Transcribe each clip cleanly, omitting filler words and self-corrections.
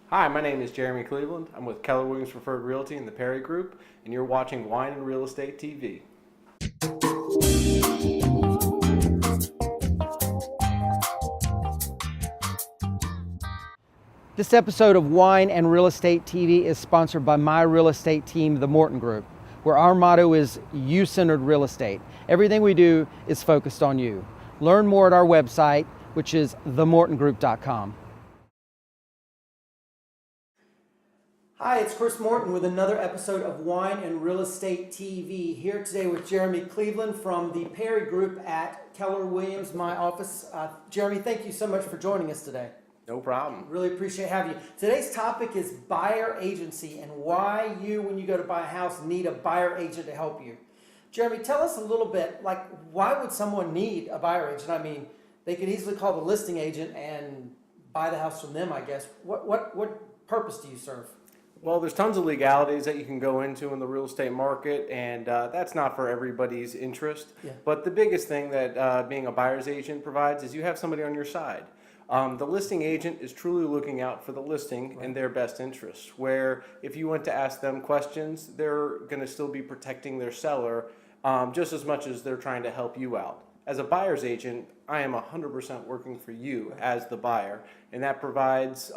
Hi, my name is Jeremy Cleveland. I'm with Keller Williams Preferred Realty in the Perry Group, and you're watching Wine and Real Estate TV. This episode of Wine and Real Estate TV is sponsored by my real estate team, the Morton Group, where our motto is you-centered real estate. Everything we do is focused on you. Learn more at our website, which is themortongroup.com. Hi, it's Chris Morton with another episode of Wine and Real Estate TV. Here today with Jeremy Cleveland from the Perry Group at Keller Williams, my office. Jeremy, thank you so much for joining us today. No problem. Really appreciate having you. Today's topic is buyer agency and why you, when you go to buy a house, need a buyer agent to help you. Jeremy, tell us a little bit, why would someone need a buyer agent? I mean, they could easily call the listing agent and buy the house from them, I guess. What purpose do you serve? Well, there's tons of legalities that you can go into in the real estate market, and that's not for everybody's interest. Yeah. But the biggest thing that being a buyer's agent provides is you have somebody on your side. The listing agent is truly looking out for the listing and their best interests, where if you went to ask them questions, they're going to still be protecting their seller just as much as they're trying to help you out. As a buyer's agent, I am 100% working for you as the buyer, and that provides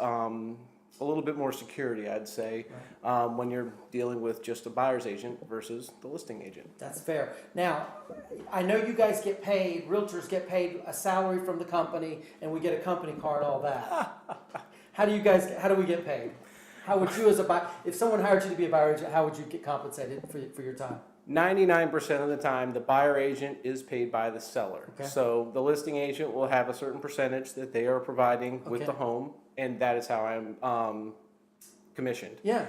a little bit more security, I'd say, when you're dealing with just a buyer's agent versus the listing agent. That's fair. Now, I know you guys get paid, realtors get paid a salary from the company, and we get a company card, all that. How do we get paid? How would you as a buyer, if someone hired you to be a buyer agent, how would you get compensated for your time? 99% of the time, the buyer agent is paid by the seller. Okay. So the listing agent will have a certain percentage that they are providing with Okay. the home, and that is how I'm commissioned. Yeah.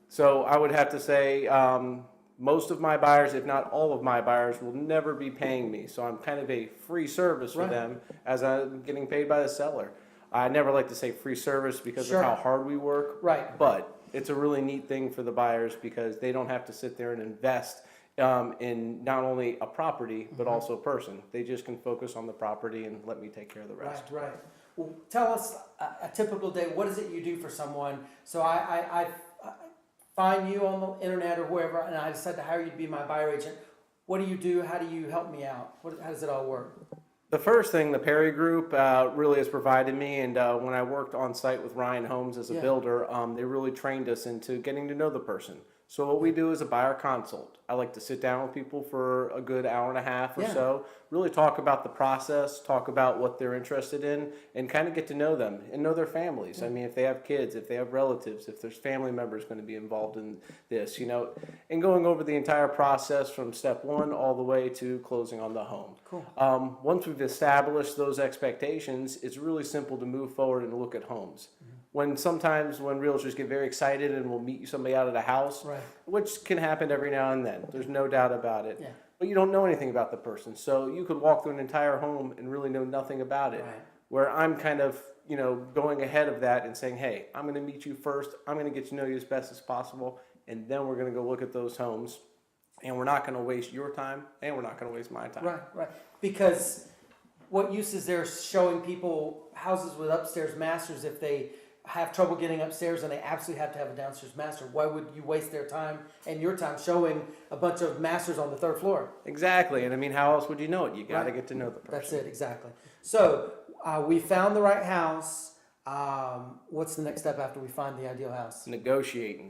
So I would have to say most of my buyers, if not all of my buyers, will never be paying me. So I'm kind of a free service for them as I'm getting paid by the seller. I never like to say free service because of how hard we work. Right. But it's a really neat thing for the buyers because they don't have to sit there and invest in not only a property, but also a person. They just can focus on the property and let me take care of the rest. Right. Well, tell us a typical day. What is it you do for someone? So I find you on the internet or wherever, and I decide to hire you to be my buyer agent. What do you do? How do you help me out? How does it all work? The first thing, the Perry Group really has provided me, and when I worked on site with Ryan Homes as a builder, they really trained us into getting to know the person. So what we do is a buyer consult. I like to sit down with people for a good hour and a half or so, really talk about the process, talk about what they're interested in, and kind of get to know them and know their families. I mean, if they have kids, if they have relatives, if there's family members going to be involved in this, and going over the entire process from step one all the way to closing on the home. Cool. Once we've established those expectations, it's really simple to move forward and look at homes. Sometimes when realtors get very excited and will meet somebody out at a house, which can happen every now and then, there's no doubt about it. Yeah. But you don't know anything about the person, so you could walk through an entire home and really know nothing about it. Right. Where I'm kind of, going ahead of that and saying, hey, I'm going to meet you first, I'm going to get to know you as best as possible, and then we're going to go look at those homes, and we're not going to waste your time, and we're not going to waste my time. Right. Because what use is there showing people houses with upstairs masters if they have trouble getting upstairs and they absolutely have to have a downstairs master? Why would you waste their time and your time showing a bunch of masters on the third floor? Exactly. And I mean, how else would you know it? You got to get to know the person. That's it, exactly. So we found the right house. What's the next step after we find the ideal house? Negotiate.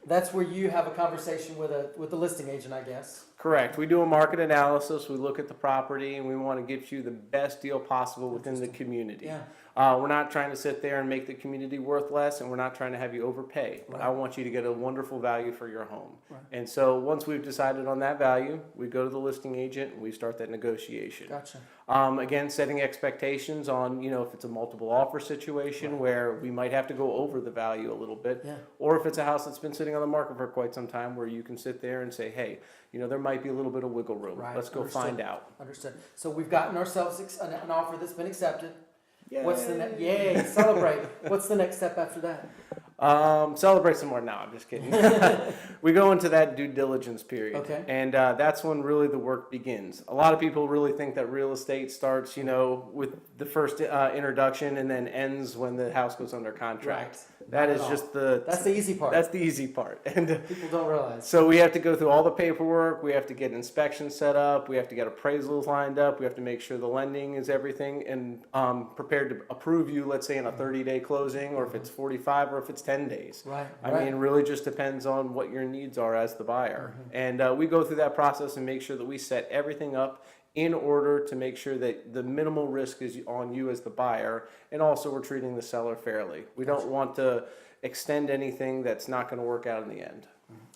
That's where you have a conversation with the listing agent, I guess. Correct. We do a market analysis. We look at the property, and we want to get you the best deal possible within the community. Yeah. We're not trying to sit there and make the community worth less, and we're not trying to have you overpay. Right. I want you to get a wonderful value for your home. Right. And so once we've decided on that value, we go to the listing agent and we start that negotiation. Gotcha. Again, setting expectations on, if it's a multiple offer situation where we might have to go over the value a little bit, or if it's a house that's been sitting on the market for quite some time where you can sit there and say, hey, there might be a little bit of wiggle room. Right. Let's go find out. Understood. So we've gotten ourselves an offer that's been accepted. Yay. What's the next? Yay! Celebrate. What's the next step after that? Celebrate some more. No, I'm just kidding. We go into that due diligence period. Okay. And that's when really the work begins. A lot of people really think that real estate starts, with the first introduction and then ends when the house goes under contract. Right. That Not is at all. just That's the easy part. That's the easy part. And People don't realize. so we have to go through all the paperwork. We have to get inspections set up. We have to get appraisals lined up. We have to make sure the lending is everything and prepared to approve you, let's say, in a 30-day closing, or if it's 45, or if it's 10 days. Right. I mean, it really just depends on what your needs are as the buyer. And we go through that process and make sure that we set everything up in order to make sure that the minimal risk is on you as the buyer, and also we're treating the seller fairly. We don't want to extend anything that's not going to work out in the end.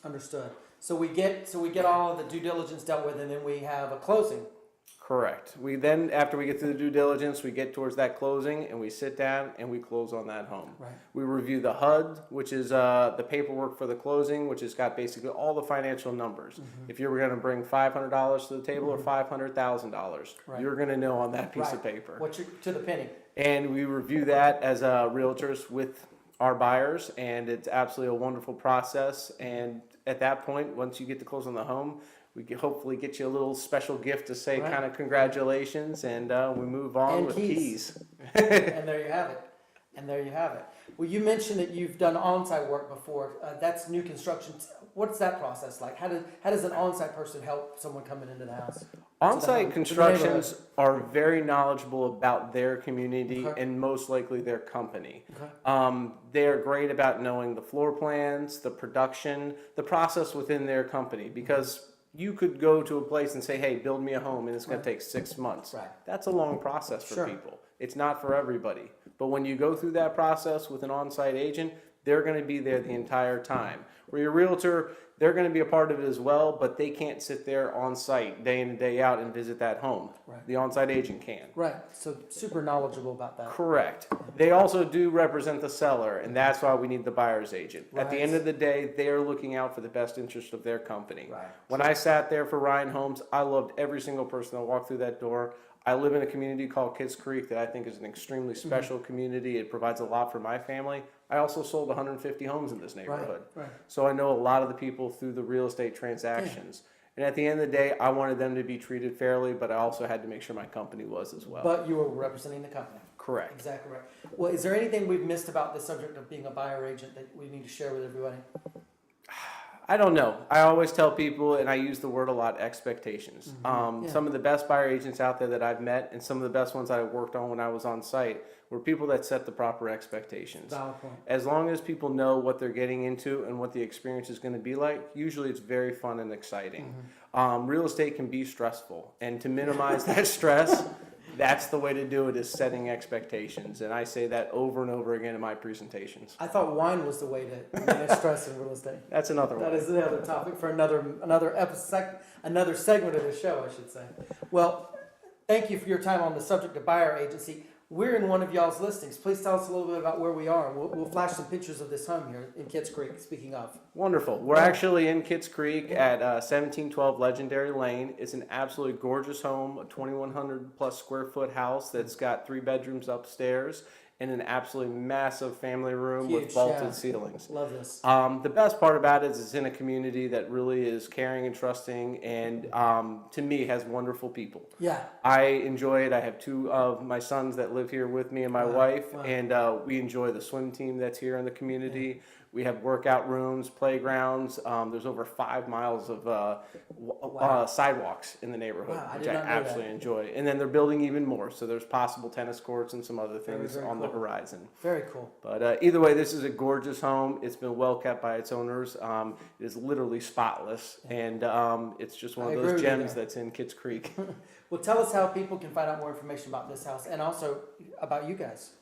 Understood. So we get all of the due diligence dealt with, and then we have a closing. Correct. We then, after we get through the due diligence, we get towards that closing, and we sit down and we close on that home. Right. We review the HUD, which is the paperwork for the closing, which has got basically all the financial numbers. If you were going to bring $500 to the table or $500,000, Right. you're going to know on that piece of Right. paper. To the penny. And we review that as realtors with our buyers, and it's absolutely a wonderful process. And at that point, once you get to close on the home, we can hopefully get you a little special gift to say Right. kind of congratulations, and we move on And with keys. keys. And there you have it. And there you have it. Well, you mentioned that you've done on-site work before. That's new construction. What's that process like? How does an on-site person help someone coming into the house? On-site To the constructions are very knowledgeable about their community Okay. and most likely their company. Okay. They're great about knowing the floor plans, the production, the process within their company, because you could go to a place and say, hey, build me a home, and it's going to take 6 months. Right. That's a long process for Sure. people. It's not for everybody. But when you go through that process with an on-site agent, they're going to be there the entire time. Where your realtor, they're going to be a part of it as well, but they can't sit there on site day in and day out and visit that home. Right. The on-site agent can. Right. So super knowledgeable about that. Correct. They also do represent the seller, and that's why we need the buyer's agent. At the Right. end of the day, they are looking out for the best interest of their company. Right. When I sat there for Ryan Homes, I loved every single person that walked through that door. I live in a community called Kitts Creek that I think is an extremely special community. It provides a lot for my family. I also sold 150 homes in this neighborhood. Right. So I know a lot of the people through the real estate transactions. And at the end of the day, I wanted them to be treated fairly, but I also had to make sure my company was as well. But you were representing the company. Correct. Exactly right. Well, is there anything we've missed about the subject of being a buyer agent that we need to share with everybody? I don't know. I always tell people, and I use the word a lot, expectations. Yeah. Some of the best buyer agents out there that I've met, and some of the best ones that I worked on when I was on site, were people that set the proper expectations. Valid point. As long as people know what they're getting into and what the experience is going to be like, usually it's very fun and exciting. Real estate can be stressful, and to minimize that stress, that's the way to do it, is setting expectations. And I say that over and over again in my presentations. I thought wine was the way to manage stress in real estate. That's another one. That is the other topic for another episode, another segment of the show, I should say. Well, thank you for your time on the subject of buyer agency. We're in one of y'all's listings. Please tell us a little bit about where we are. We'll flash some pictures of this home here in Kitts Creek, speaking of. Wonderful. We're actually in Kitts Creek at 1712 Legendary Lane. It's an absolutely gorgeous home, a 2,100 plus square foot house that's got 3 bedrooms upstairs and an absolutely massive family room Huge, with vaulted yeah. ceilings. Love this. The best part about it is it's in a community that really is caring and trusting, and to me has wonderful people. Yeah. I enjoy it. I have 2 of my sons that live here with me and my wife, and we enjoy the swim team that's here in the community. We have workout rooms, playgrounds. There's over 5 miles of sidewalks in the neighborhood, Wow, I which did I not know that. absolutely enjoy. And then they're building even more, so there's possible tennis courts and some other things very on the cool. horizon. Very cool. But either way, this is a gorgeous home. It's been well kept by its owners. It is literally spotless, and it's just one I of agree those with you gems there. that's in Kitts Creek. Well, tell us how people can find out more information about this house and also about you guys.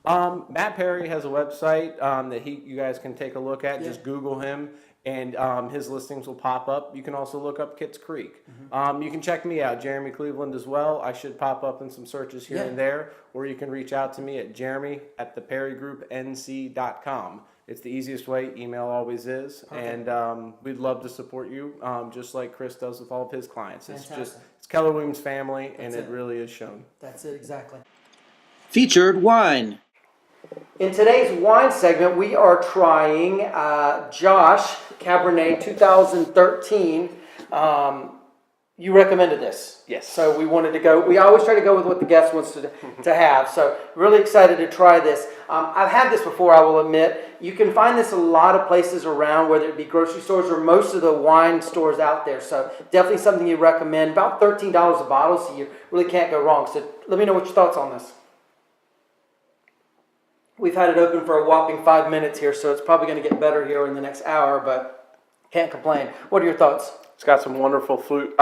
Matt Perry has a website that you guys can take a look at. Yeah. Just Google him, and his listings will pop up. You can also look up Kitts Creek. You can check me out, Jeremy Cleveland, as well. I should pop up in some searches here Yeah. and there, or you can reach out to me at jeremy@theperrygroupnc.com. It's the easiest way. Email always is. Perfect. And we'd love to support you, just like Chris does with all of his clients. Fantastic. It's Keller Williams family, and That's it it. really is shown. That's it, exactly. Featured wine. In today's wine segment, we are trying Josh Cabernet 2013. You recommended this. Yes. So we wanted to go. We always try to go with what the guest wants to have. So really excited to try this. I've had this before, I will admit. You can find this a lot of places around, whether it be grocery stores or most of the wine stores out there. So definitely something you recommend. About $13 a bottle, so you really can't go wrong. So let me know what your thoughts on this. We've had it open for a whopping 5 minutes here, so it's probably going to get better here in the next hour, but can't complain. What are your thoughts? It's got some wonderful fruit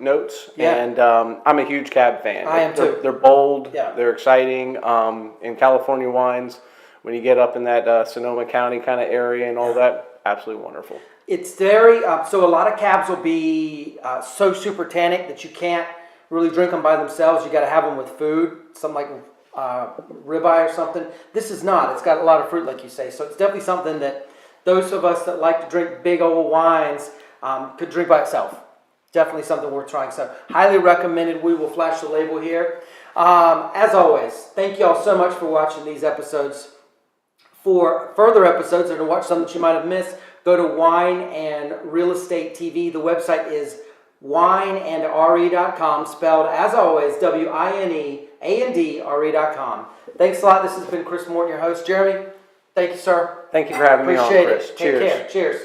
notes, Yeah. and I'm a huge Cab fan. I am too. They're bold, Yeah. they're exciting. In California wines, when you get up in that Sonoma County kind of area and all that, absolutely wonderful. It's very, so a lot of cabs will be so super tannic that you can't really drink them by themselves. You got to have them with food, something like ribeye or something. This is not. It's got a lot of fruit, like you say. So it's definitely something that those of us that like to drink big old wines could drink by itself. Definitely something worth trying. So highly recommended. We will flash the label here. As always, thank you all so much for watching these episodes. For further episodes or to watch something that you might have missed, go to Wine and Real Estate TV. The website is wineandre.com, spelled as always WINEANDRE.com. Thanks a lot. This has been Chris Morton, your host. Jeremy, thank you, sir. Thank you for having me on, Appreciate Chris. it. Cheers. Take care. Cheers.